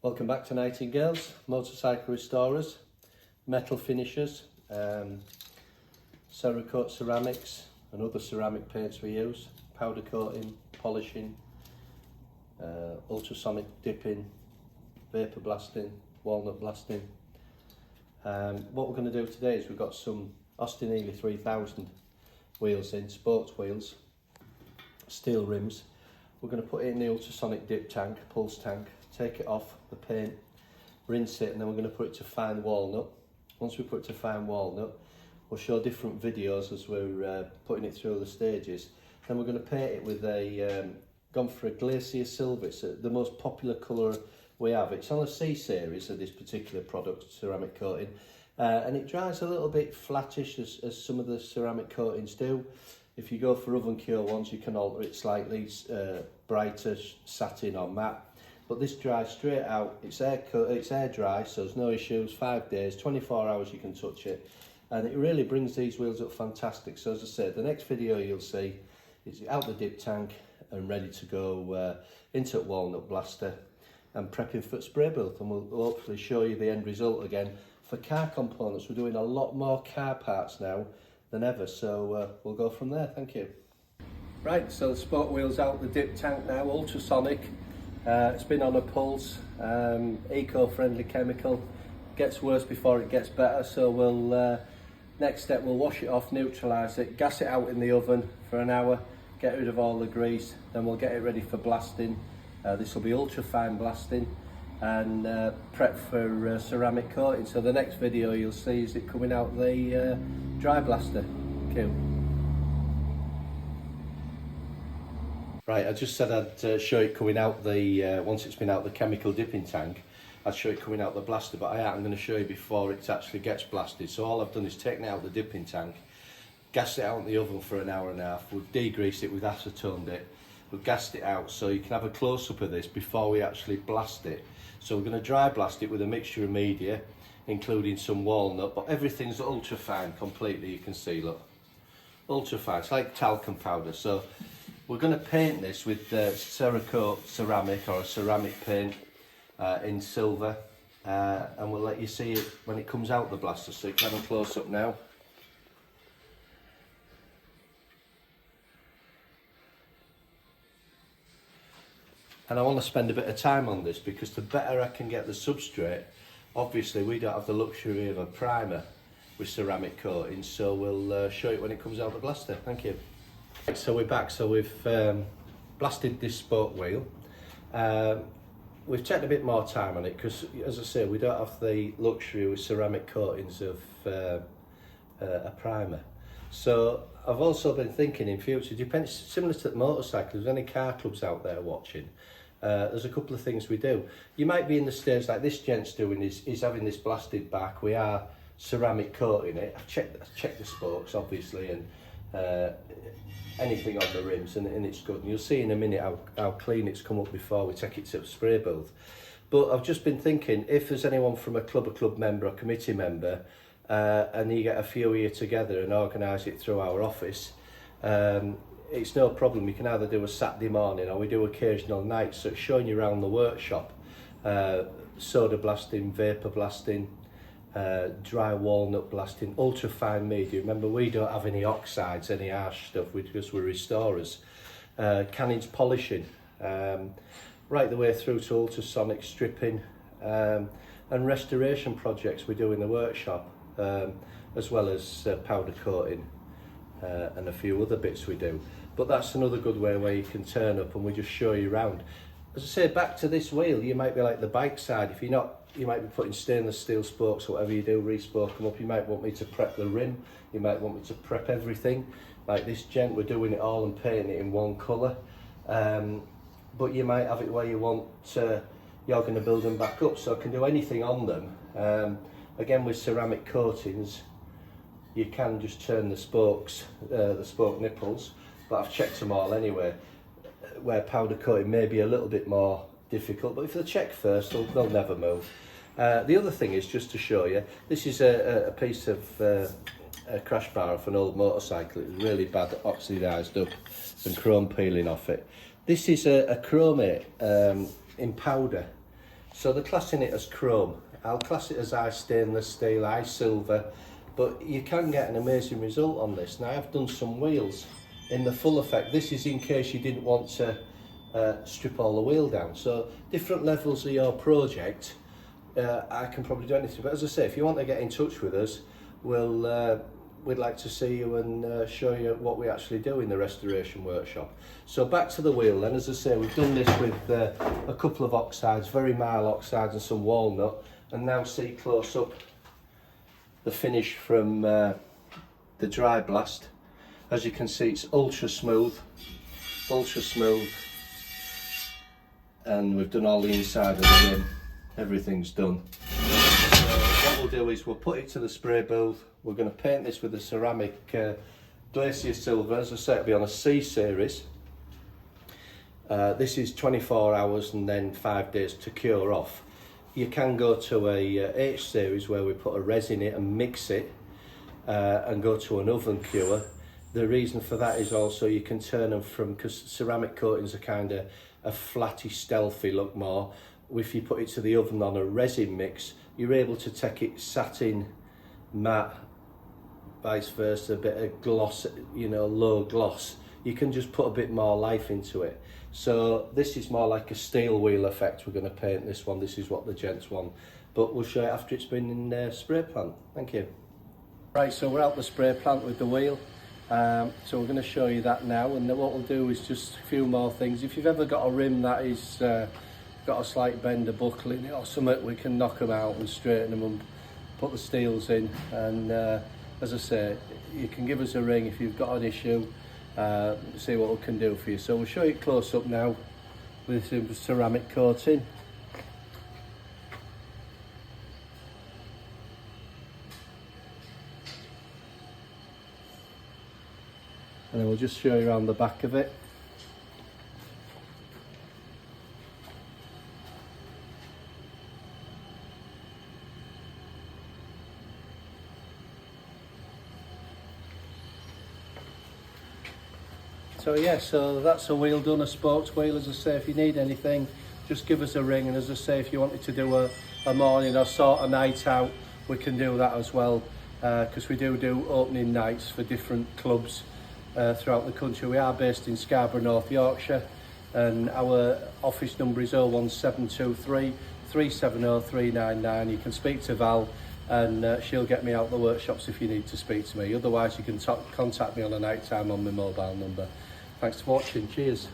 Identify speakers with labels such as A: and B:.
A: Welcome back to Nightingales, motorcycle restorers, metal finishers, cerakote ceramics and other ceramic paints we use, powder coating, polishing, ultrasonic dipping, vapor blasting, walnut blasting. What we're going to do today is we've got some Austin Healey 3000 wheels in, sports wheels, steel rims. We're going to put it in the ultrasonic dip tank, pulse tank, take it off the paint, rinse it, and then we're going to put it to fine walnut. Once we put it to fine walnut, we'll show different videos as we're putting it through the stages. Then we're going to paint it with gone for a glacier silver. It's the most popular colour we have. It's on a C series of this particular product, ceramic coating, and it dries a little bit flattish as some of the ceramic coatings do. If you go for oven cure ones, you can alter it slightly, brighter satin or matte. But this dries straight out. It's air dry, so there's no issues. 5 days, 24 hours you can touch it, and it really brings these wheels up fantastic. So as I said, the next video you'll see is out the dip tank and ready to go into walnut blaster and prepping for spray booth, and we'll hopefully show you the end result again. For car components, we're doing a lot more car parts now than ever, so we'll go from there. Thank you. Right, so the sport wheel's out the dip tank now, ultrasonic. It's been on a pulse, eco-friendly chemical. Gets worse before it gets better, so we'll next step, we'll wash it off, neutralise it, gas it out in the oven for an hour, get rid of all the grease, then we'll get it ready for blasting. This will be ultra fine blasting and prep for ceramic coating. So the next video you'll see is it coming out the dry blaster. Cool. Right, I just said I'd show it coming out the, once it's been out the chemical dipping tank, I'd show it coming out the blaster, but I'm going to show you before it actually gets blasted. So all I've done is taken it out the dipping tank, gassed it out in the oven for an hour and a half, we've degreased it, we've acetoned it, we've gassed it out so you can have a close-up of this before we actually blast it. So we're going to dry blast it with a mixture of media, including some walnut, but everything's ultra fine completely, you can see, look. Ultra fine, it's like talcum powder. So we're going to paint this with cerakote ceramic or a ceramic paint in silver, and we'll let you see it when it comes out the blaster, so you can have a close up now. And I want to spend a bit of time on this because the better I can get the substrate, obviously we don't have the luxury of a primer with ceramic coating, so we'll show it when it comes out the blaster. Thank you. So we're back, so we've blasted this sport wheel. We've taken a bit more time on it because, as I say, we don't have the luxury with ceramic coatings of a primer. So I've also been thinking in future, depends, similar to the motorcycles, there's any car clubs out there watching, there's a couple of things we do. You might be in the stage like this gent's doing, is having this blasted back. We are ceramic coating it. I've checked the spokes obviously, and anything on the rims, and it's good. And you'll see in a minute how clean it's come up before we take it to the spray booth. But I've just been thinking, if there's anyone from a club member or committee member, and you get a few here together and organise it through our office, it's no problem. You can either do a Saturday morning or we do occasional nights, so it's showing you around the workshop, soda blasting, vapour blasting, dry walnut blasting, ultra fine media. Remember, we don't have any oxides, any harsh stuff, because we're restorers. Cannons polishing, right the way through to ultrasonic stripping, and restoration projects we do in the workshop, as well as powder coating and a few other bits we do. But that's another good way where you can turn up and we just show you around. As I say, back to this wheel, you might be like the bike side. If you're not, you might be putting stainless steel spokes, whatever you do, re-spoke them up. You might want me to prep the rim, you might want me to prep everything. Like this gent, we're doing it all and painting it in one colour. But you might have it where you want, you're going to build them back up, so I can do anything on them. Again, with ceramic coatings, you can just turn the spokes, the spoke nipples, but I've checked them all anyway. Where powder coating may be a little bit more difficult, but if they're checked first, they'll never move. The other thing is, just to show you, this is a piece of a crash bar off an old motorcycle. It was really bad, oxidised up, and chrome peeling off it. This is a chromate in powder. So they're classing it as chrome. I'll class it as eye stainless steel, eye silver, but you can get an amazing result on this. Now I've done some wheels in the full effect. This is in case you didn't want to strip all the wheel down. So different levels of your project, I can probably do anything. But as I say, if you want to get in touch with us, we'd like to see you and show you what we actually do in the restoration workshop. So back to the wheel then. As I say, we've done this with a couple of oxides, very mild oxides and some walnut, and now see close up the finish from the dry blast. As you can see, it's ultra smooth, and we've done all the inside of the rim. Everything's done. What we'll do is we'll put it to the spray booth. We're going to paint this with a ceramic glacier silver. As I say, it'll be on a C series. This is 24 hours and then 5 days to cure off. You can go to a H series where we put a resin in it and mix it and go to an oven cure. The reason for that is also you can turn them from, because ceramic coatings are kind of a flatty, stealthy look more. If you put it to the oven on a resin mix, you're able to take it satin, matte, vice versa, a bit of gloss, you know, low gloss. You can just put a bit more life into it. So this is more like a steel wheel effect. We're going to paint this one. This is what the gents want, but we'll show it after it's been in spray plant. Thank you. Right, so we're out the spray plant with the wheel. So we're going to show you that now, and then what we'll do is just a few more things. If you've ever got a rim that is got a slight bend or buckle in it or something, we can knock them out and straighten them and put the steels in. And as I say, you can give us a ring if you've got an issue, see what we can do for you. So we'll show you close up now with some ceramic coating. And then we'll just show you around the back of it. So yeah, so that's a wheel done, a sports wheel. As I say, if you need anything, just give us a ring. And as I say, if you wanted to do a morning or sort of night out, we can do that as well, because we do opening nights for different clubs throughout the country. We are based in Scarborough, North Yorkshire, and our office number is 01723 370 399. You can speak to Val, and she'll get me out the workshops if you need to speak to me. Otherwise, you can contact me on a night time on my mobile number. Thanks for watching. Cheers.